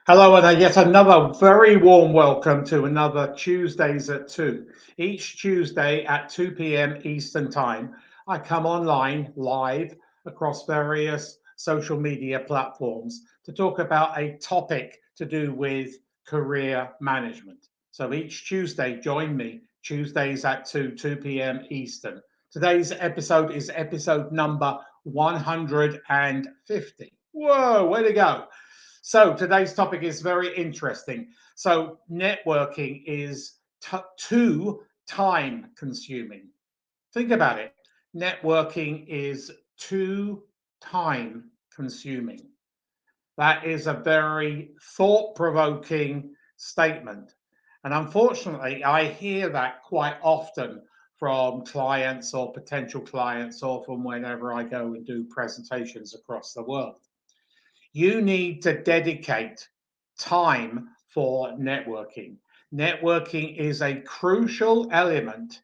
Hello, and yet another very warm welcome to another Tuesdays at 2. Each Tuesday at 2 p.m. Eastern Time, I come online live across various social media platforms to talk about a topic to do with career management. So each Tuesday, join me, Tuesdays at 2 p.m. Eastern. Today's episode is episode number 150. Whoa, way to go. So today's topic is very interesting. So networking is too time consuming. Think about it. Networking is too time consuming. That is a very thought provoking statement. And unfortunately, I hear that quite often from clients or potential clients, or from whenever I go and do presentations across the world. You need to dedicate time for networking. Networking is a crucial element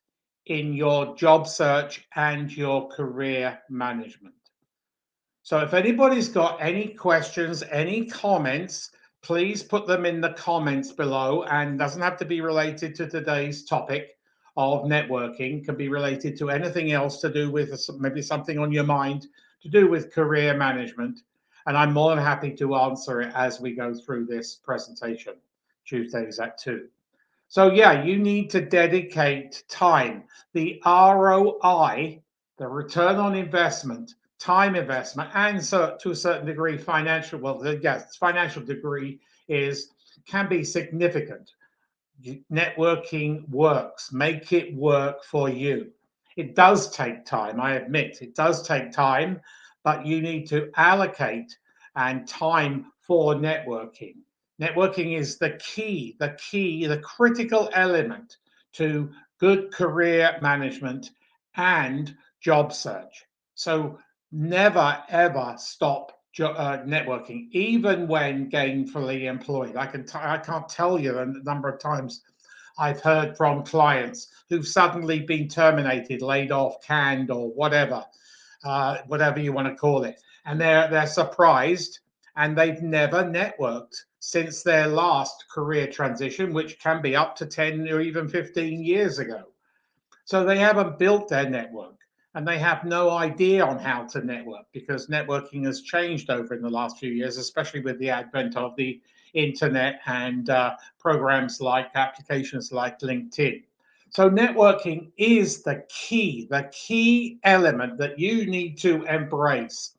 in your job search and your career management. So, if anybody's got any questions, any comments, please put them in the comments below. And doesn't have to be related to today's topic of networking, can be related to anything else to do with maybe something on your mind to do with career management. And I'm more than happy to answer it as we go through this presentation, Tuesdays at 2. So, yeah, you need to dedicate time. The ROI, the return on investment, time investment, and so to a certain degree, financial, well, yes, financial degree is can be significant. Networking works, make it work for you. It does take time, I admit, it does take time, but you need to allocate and time for networking. Networking is the critical element to good career management and job search. So never ever stop networking, even when gainfully employed. I can't tell you the number of times I've heard from clients who've suddenly been terminated, laid off, canned, or whatever you want to call it, and they're surprised, and they've never networked since their last career transition, which can be up to 10 or even 15 years ago. So they haven't built their network, and they have no idea on how to network, because networking has changed over in the last few years, especially with the advent of the internet and programs like applications like LinkedIn. So networking is the key element that you need to embrace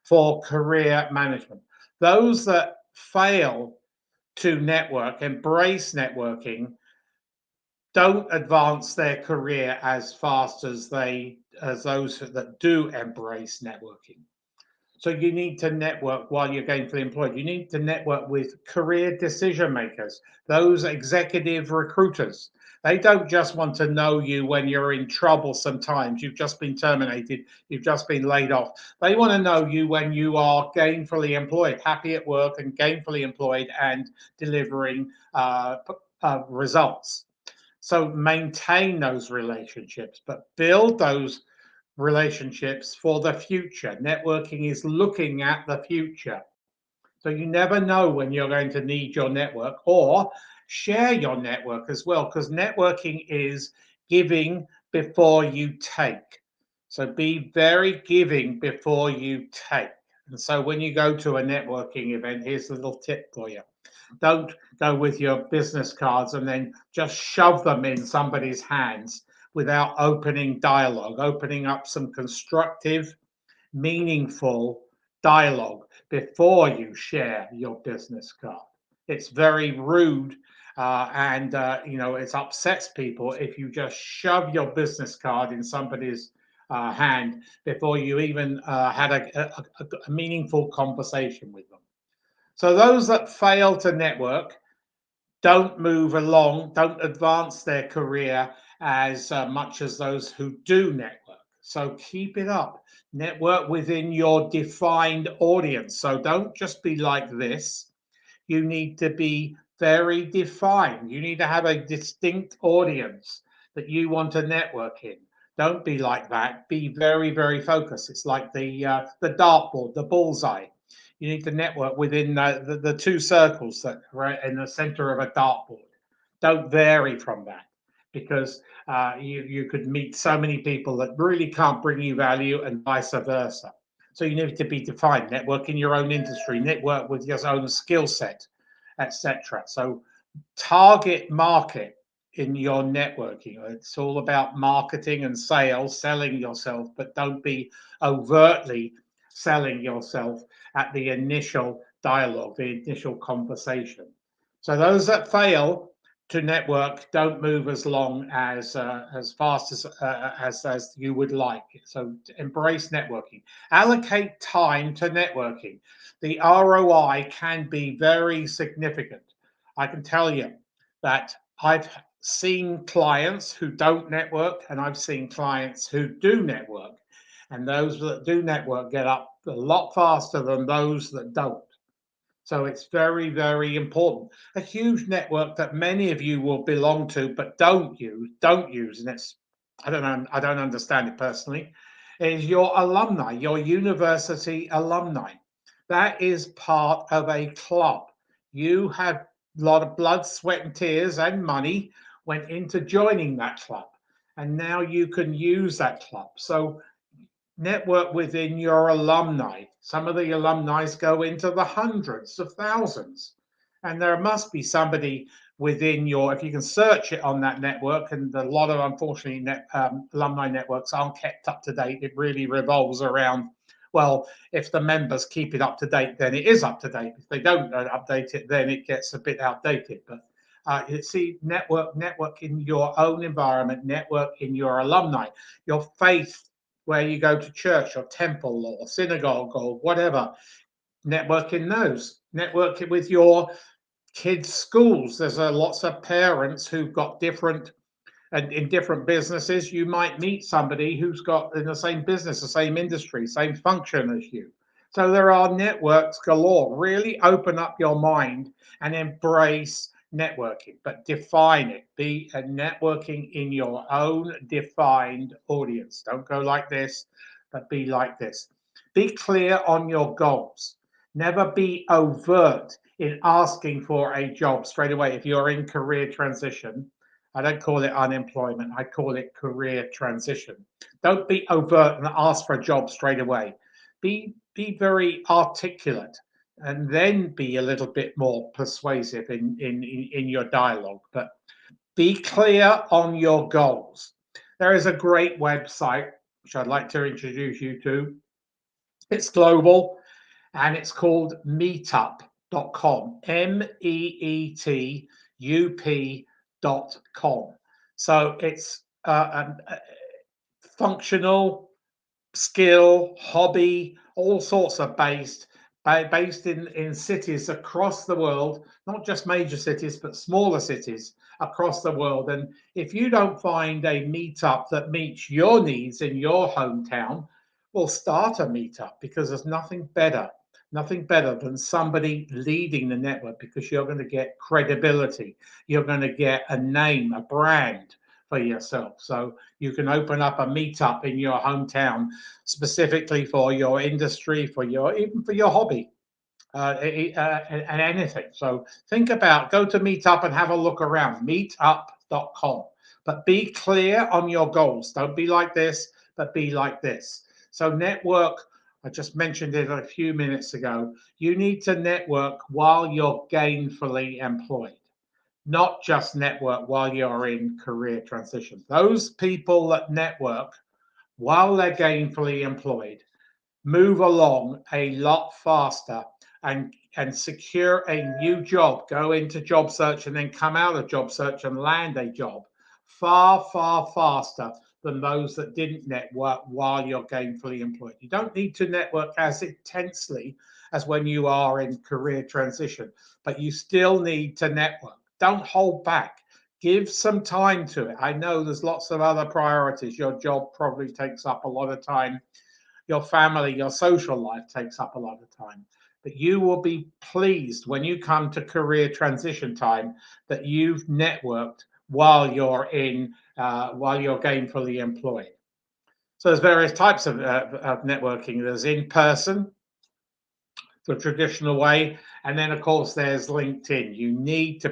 for career management. Those that fail to network, embrace networking, don't advance their career as fast as those that do embrace networking. So you need to network while you're gainfully employed. You need to network with career decision makers, those executive recruiters. They don't just want to know you when you're in trouble sometimes. You've just been terminated, you've just been laid off. They want to know you when you are gainfully employed, happy at work and gainfully employed and delivering results. So maintain those relationships, but build those relationships for the future. Networking is looking at the future. So you never know when you're going to need your network, or share your network as well, because networking is giving before you take. So be very giving before you take. And so when you go to a networking event, here's a little tip for you. Don't go with your business cards and then just shove them in somebody's hands without opening dialogue, opening up some constructive, meaningful dialogue before you share your business card. It's very rude, and it upsets people if you just shove your business card in somebody's hand before you even had a meaningful conversation with them. So those that fail to network don't move along, don't advance their career as much as those who do network. So keep it up. Network within your defined audience. So don't just be like this. You need to be very defined. You need to have a distinct audience that you want to network in. Don't be like that. Be very, very focused. It's like the dartboard, the bullseye. You need to network within the two circles that right in the center of a dartboard. Don't vary from that because you could meet so many people that really can't bring you value and vice versa. So you need to be defined. Network in your own industry, network with your own skill set, etc. So target market in your networking. It's all about marketing and sales, selling yourself, but don't be overtly selling yourself at the initial dialogue, the initial conversation. So those that fail to network don't move as fast as you would like. So embrace networking. Allocate time to networking. The ROI can be very significant. I can tell you that I've seen clients who don't network, and I've seen clients who do network. And those that do network get up a lot faster than those that don't. So it's very, very important. A huge network that many of you will belong to, but don't use, and it's I don't know, I don't understand it personally, is your alumni, your university alumni. That is part of a club. You have a lot of blood, sweat, and tears and money went into joining that club. And now you can use that club. So network within your alumni. Some of the alumni go into the hundreds of thousands. And there must be somebody within your, if you can search it on that network, and a lot of, unfortunately, alumni networks aren't kept up to date. It really revolves around, well, if the members keep it up to date, then it is up to date. If they don't update it, then it gets a bit outdated. But network in your own environment, network in your alumni, your faith, where you go to church or temple or synagogue or whatever. Network in those. Network it with your kids' schools. There's lots of parents who've got different, and in different businesses, you might meet somebody who's got in the same business, the same industry, same function as you. So there are networks galore. Really open up your mind and embrace networking, but define it. Be a networking in your own defined audience. Don't go like this, but be like this. Be clear on your goals. Never be overt in asking for a job straight away. If you're in career transition, I don't call it unemployment, I call it career transition. Don't be overt and ask for a job straight away. Be very articulate and then be a little bit more persuasive in your dialogue. But be clear on your goals. There is a great website which I'd like to introduce you to. It's global and it's called meetup.com. meetup.com. So it's a functional, skill, hobby, all sorts of based in cities across the world, not just major cities, but smaller cities across the world. And if you don't find a meetup that meets your needs in your hometown, well, start a meetup, because there's nothing better than somebody leading the network, because you're going to get credibility. You're going to get a name, a brand for yourself. So you can open up a meetup in your hometown specifically for your industry, even for your hobby, and anything. So think about, go to Meetup and have a look around, meetup.com. But be clear on your goals. Don't be like this, but be like this. So network, I just mentioned it a few minutes ago. You need to network while you're gainfully employed, not just network while you're in career transition. Those people that network while they're gainfully employed move along a lot faster and secure a new job, go into job search and then come out of job search and land a job far, far faster than those that didn't network while you're gainfully employed. You don't need to network as intensely as when you are in career transition, but you still need to network. Don't hold back. Give some time to it. I know there's lots of other priorities. Your job probably takes up a lot of time. Your family, your social life takes up a lot of time. But you will be pleased when you come to career transition time that you've networked while you're gainfully employed. So there's various types of networking. There's in person, the traditional way. And then, of course, there's LinkedIn. You need to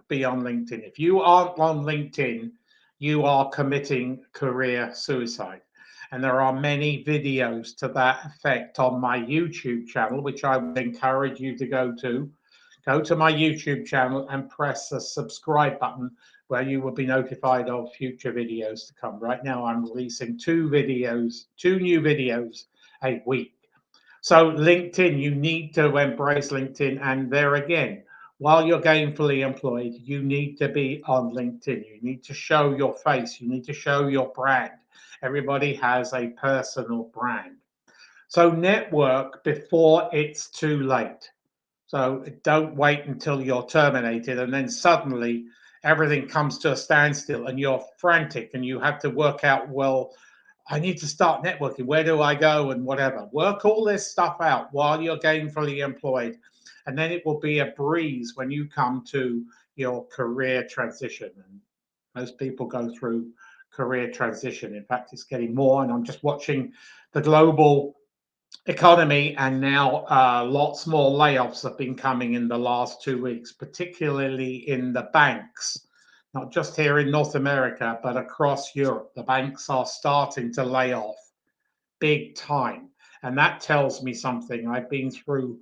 be on LinkedIn. If you aren't on LinkedIn, you are committing career suicide. And there are many videos to that effect on my YouTube channel, which I would encourage you to go to. Go to my YouTube channel and press the subscribe button where you will be notified of future videos to come. Right now, I'm releasing two new videos a week. So LinkedIn, you need to embrace LinkedIn. And there again, while you're gainfully employed, you need to be on LinkedIn. You need to show your face. You need to show your brand. Everybody has a personal brand. So network before it's too late. So don't wait until you're terminated and then suddenly everything comes to a standstill and you're frantic and you have to work out, well, I need to start networking. Where do I go and whatever? Work all this stuff out while you're gainfully employed. And then it will be a breeze when you come to your career transition. And most people go through career transition. In fact, it's getting more. And I'm just watching the global economy, and now lots more layoffs have been coming in the last 2 weeks, particularly in the banks, not just here in North America, but across Europe. The banks are starting to lay off big time. And that tells me something. I've been through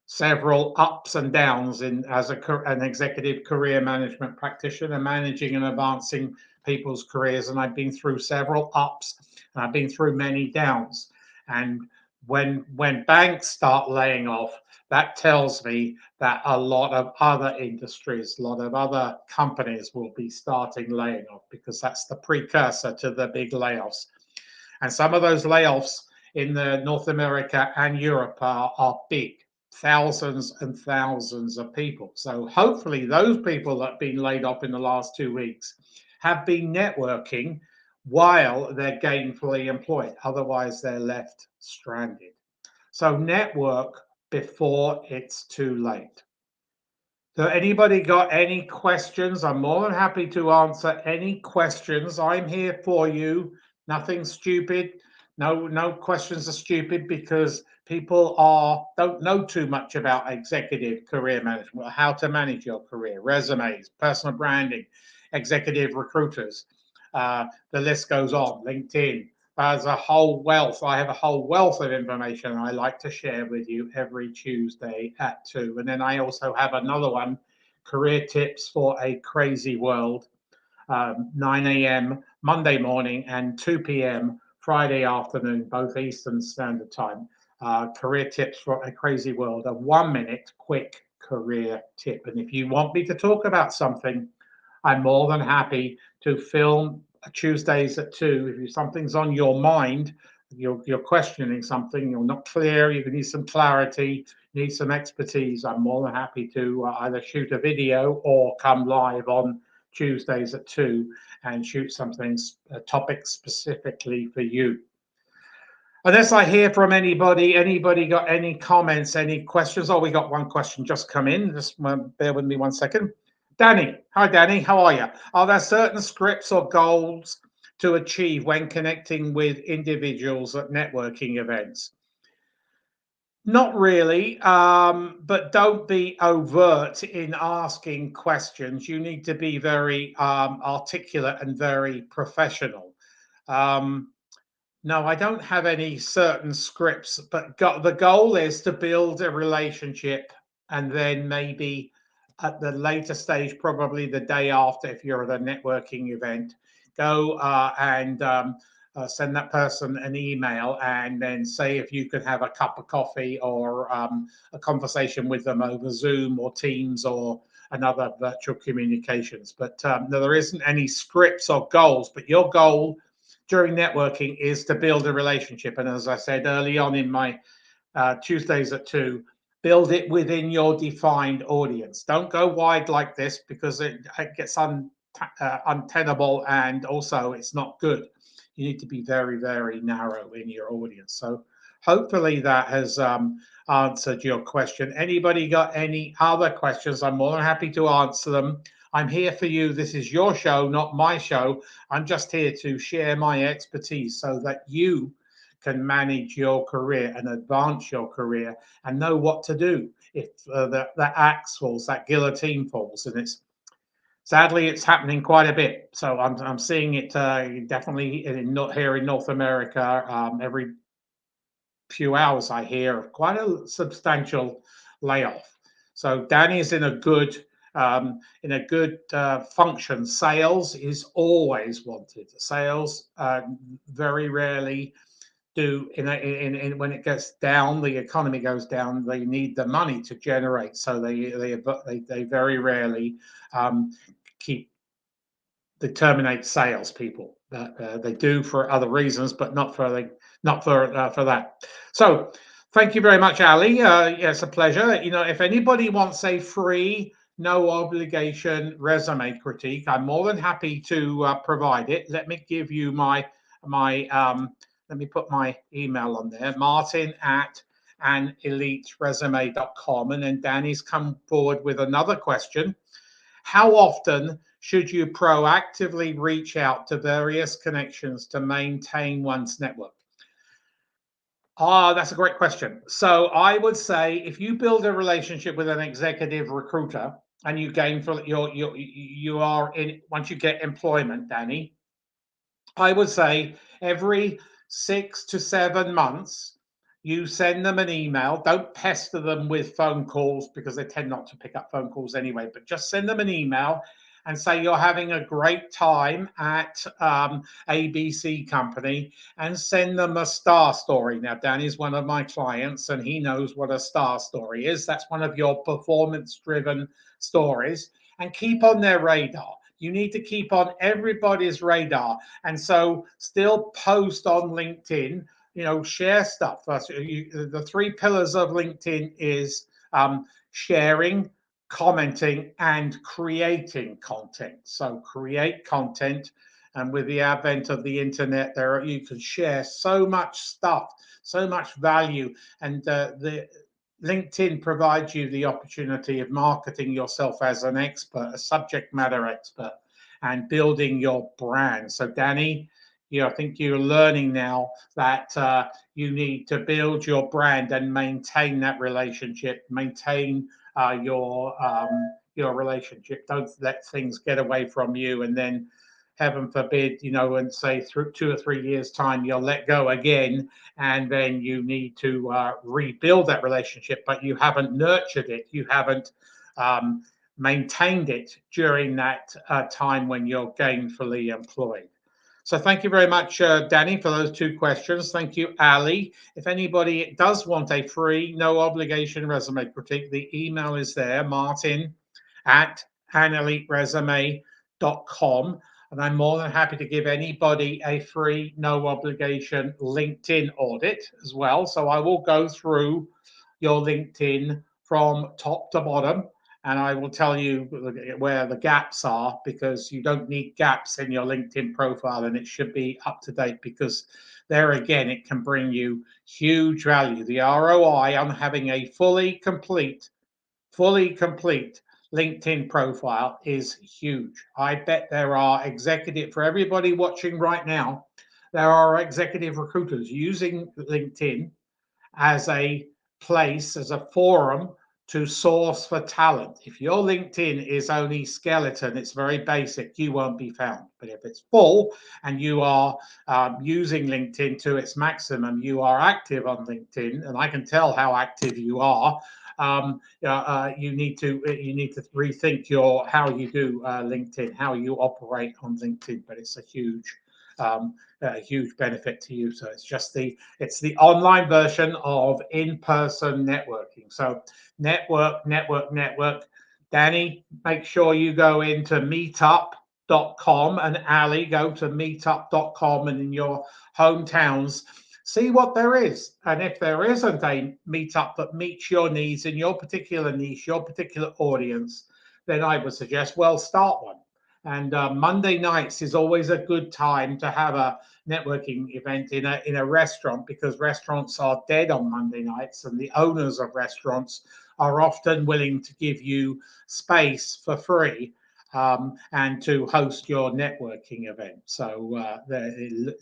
several ups and downs as an executive career management practitioner, managing and advancing people's careers. And I've been through several ups and I've been through many downs. And when banks start laying off, that tells me that a lot of other industries, a lot of other companies will be starting laying off, because that's the precursor to the big layoffs. And some of those layoffs in the North America and Europe are big, thousands and thousands of people. So hopefully those people that have been laid off in the last 2 weeks have been networking while they're gainfully employed. Otherwise, they're left stranded. So network before it's too late. So anybody got any questions? I'm more than happy to answer any questions. I'm here for you. Nothing stupid. No questions are stupid, because people don't know too much about executive career management, how to manage your career, resumes, personal branding, executive recruiters. The list goes on. LinkedIn. There's a whole wealth. I have a whole wealth of information I like to share with you every Tuesday at 2. And then I also have another one, Career Tips for a Crazy World, 9 a.m. Monday morning and 2 p.m. Friday afternoon, both Eastern Standard Time. Career Tips for a Crazy World, a 1-minute quick career tip. And if you want me to talk about something, I'm more than happy to film Tuesdays at 2. If something's on your mind, you're questioning something, you're not clear, you need some clarity, need some expertise, I'm more than happy to either shoot a video or come live on Tuesdays at 2 and shoot something, a topic specifically for you. Unless I hear from anybody got any comments, any questions? Oh, we got one question just come in. Just bear with me 1 second. Danny. Hi, Danny. How are you? Are there certain scripts or goals to achieve when connecting with individuals at networking events? Not really, but don't be overt in asking questions. You need to be very articulate and very professional. No, I don't have any certain scripts, but the goal is to build a relationship, and then maybe at the later stage, probably the day after, if you're at a networking event, go and send that person an email, and then say if you could have a cup of coffee or a conversation with them over Zoom or Teams or another virtual communications. But no, there isn't any scripts or goals, but your goal during networking is to build a relationship. And as I said early on in my Tuesdays at 2, build it within your defined audience. Don't go wide like this, because it gets untenable, and also it's not good. You need to be very, very narrow in your audience. So hopefully that has answered your question. Anybody got any other questions? I'm more than happy to answer them. I'm here for you. This is your show, not my show. I'm just here to share my expertise so that you can manage your career and advance your career and know what to do if that axe falls, that guillotine falls. And sadly, it's happening quite a bit. So I'm seeing it definitely here in North America. Every few hours, I hear quite a substantial layoff. So Danny is in a good function. Sales is always wanted. Sales very rarely do when it gets down, the economy goes down. They need the money to generate, so they very rarely keep terminate salespeople. They do for other reasons, but not for that. So, thank you very much, Ali. Yeah, it's a pleasure. If anybody wants a free, no obligation resume critique, I'm more than happy to provide it. Let me give you my let me put my email on there, martin@aneliteresume.com. And then Danny's come forward with another question. How often should you proactively reach out to various connections to maintain one's network? That's a great question. So I would say if you build a relationship with an executive recruiter and you gain for you are in once you get employment, Danny, I would say every 6 to 7 months, you send them an email. Don't pester them with phone calls because they tend not to pick up phone calls anyway, but just send them an email and say you're having a great time at ABC company, and send them a star story. Now, Danny's one of my clients and he knows what a star story is. That's one of your performance-driven stories, and keep on their radar. You need to keep on everybody's radar. And so still post on LinkedIn, share stuff. The 3 pillars of LinkedIn is sharing, commenting, and creating content. So create content. And with the advent of the internet, you can share so much stuff, so much value. And the LinkedIn provides you the opportunity of marketing yourself as an expert, a subject matter expert, and building your brand. So, Danny, I think you're learning now that you need to build your brand and maintain that relationship, maintain your relationship. Don't let things get away from you, and then heaven forbid, and say through 2 or 3 years' time, you'll let go again, and then you need to rebuild that relationship, but you haven't nurtured it. You haven't maintained it during that time when you're gainfully employed. So thank you very much, Danny, for those 2 questions. Thank you, Ali. If anybody does want a free, no obligation resume critique, the email is there, martin@aneliteresume.com. And I'm more than happy to give anybody a free, no obligation LinkedIn audit as well. So I will go through your LinkedIn from top to bottom, and I will tell you where the gaps are, because you don't need gaps in your LinkedIn profile, and it should be up to date, because there again, it can bring you huge value. The ROI on having a fully complete LinkedIn profile is huge. I bet there are for everybody watching right now, there are executive recruiters using LinkedIn as a place, as a forum to source for talent. If your LinkedIn is only skeleton, it's very basic, you won't be found. But if it's full and you are using LinkedIn to its maximum, you are active on LinkedIn, and I can tell how active you are. You need to rethink how you do LinkedIn, how you operate on LinkedIn. But it's a huge benefit to you. So it's the online version of in-person networking. So network. Danny, make sure you go into meetup.com, and Ali, go to meetup.com, and in your hometowns, see what there is. And if there isn't a meetup that meets your needs in your particular niche, your particular audience, then I would suggest, start one. And Monday nights is always a good time to have a networking event in a restaurant, because restaurants are dead on Monday nights, and the owners of restaurants are often willing to give you space for free and to host your networking event. So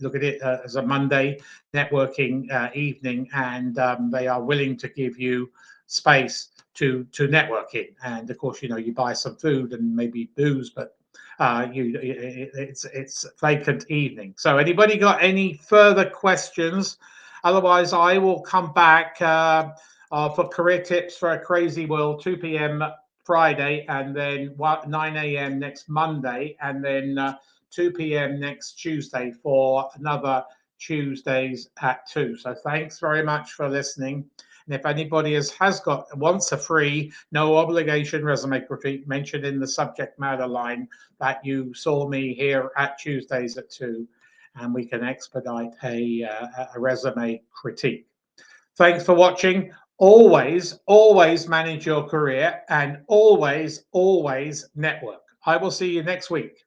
look at it as a Monday networking evening, and they are willing to give you space to network in. And of course, you buy some food and maybe booze, but it's vacant evening. So anybody got any further questions? Otherwise, I will come back for career tips for a crazy world, 2 p.m. Friday, and then 9 a.m. next Monday, and then 2 p.m. next Tuesday for another Tuesdays at 2. So thanks very much for listening. And if anybody wants a free, no obligation resume critique, mentioned in the subject matter line that you saw me here at Tuesdays at 2, and we can expedite a resume critique. Thanks for watching. Always, always manage your career, and always, always network. I will see you next week.